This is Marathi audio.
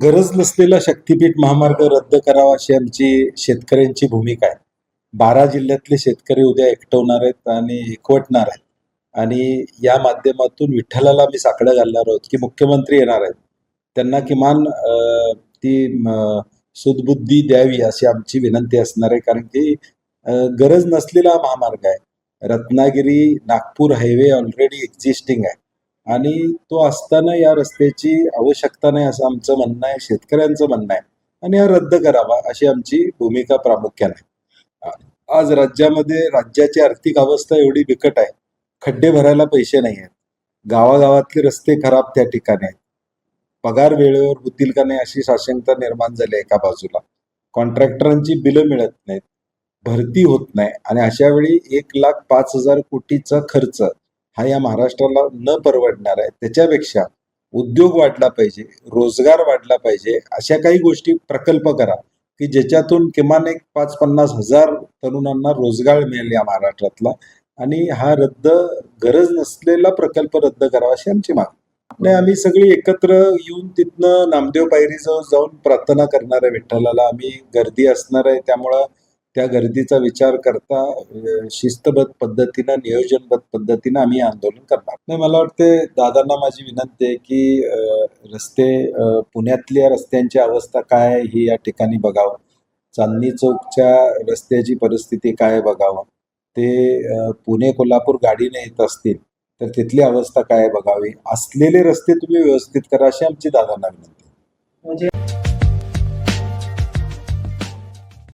गरज नसलेला शक्तीपीठ महामार्ग रद्द करावा अशी आमची शेतकऱ्यांची भूमिका आहे. 12 जिल्ह्यातले शेतकरी उद्या एकवटणार आहेत आणि एकवटणार आहेत आणि या माध्यमातून विठ्ठलाला आम्ही साकडं घालणार आहोत की मुख्यमंत्री येणार आहेत. त्यांना किमान ती सुदबुद्धी द्यावी अशी आमची विनंती असणार आहे. कारण की गरज नसलेला हा महामार्ग आहे. Ratnagiri Nagpur highway already existing आहे आणि तो असताना या रस्त्याची आवश्यकता नाही असं आमचं म्हणणं आहे, शेतकऱ्यांचं म्हणणं आहे आणि हा रद्द करावा अशी आमची भूमिका प्रामुख्याने आहे. आज राज्याची आर्थिक अवस्था एवढी बिकट आहे, खड्डे भरायला पैसे नाही आहेत, गावागावातले रस्ते खराब त्या ठिकाणी आहेत, पगार वेळेवर होतील का नाही अशी साशंकता निर्माण झाली एका बाजूला, कॉन्ट्रॅक्टरांची बिलं मिळत नाहीत, भरती होत नाही आणि अशा वेळी 1,05,000 कोटीचा खर्च हा या महाराष्ट्राला न परवडणार आहे. त्याच्यापेक्षा उद्योग वाढला पाहिजे, रोजगार वाढला पाहिजे, अशा काही गोष्टी प्रकल्प करा की ज्याच्यातून किमान एक 5-50 हजार तरुणांना रोजगार मिळेल या महाराष्ट्रातला. आणि हा गरज नसलेला प्रकल्प रद्द करावा अशी आमची मागणी. आणि आम्ही सगळी एकत्र येऊन तिथनं नामदेव पायरीजवळ जाऊन प्रार्थना करणार आहे विठ्ठलाला. आम्ही गर्दी असणार आहे, त्यामुळं त्या गर्दीचा विचार करता शिस्तबद्ध पद्धतीनं, नियोजनबद्ध पद्धतीनं आम्ही आंदोलन करणार नाही. मला वाटते दादांना माझी विनंती आहे की पुण्यातल्या रस्त्यांची अवस्था काय आहे ही या ठिकाणी बघावं, चांदणी चौकच्या रस्त्याची परिस्थिती काय बघावं, ते पुणे कोल्हापूर गाडीने येत असतील तर तिथली अवस्था काय बघावी, असलेले रस्ते तुम्ही व्यवस्थित करा अशी आमची दादांना विनंती.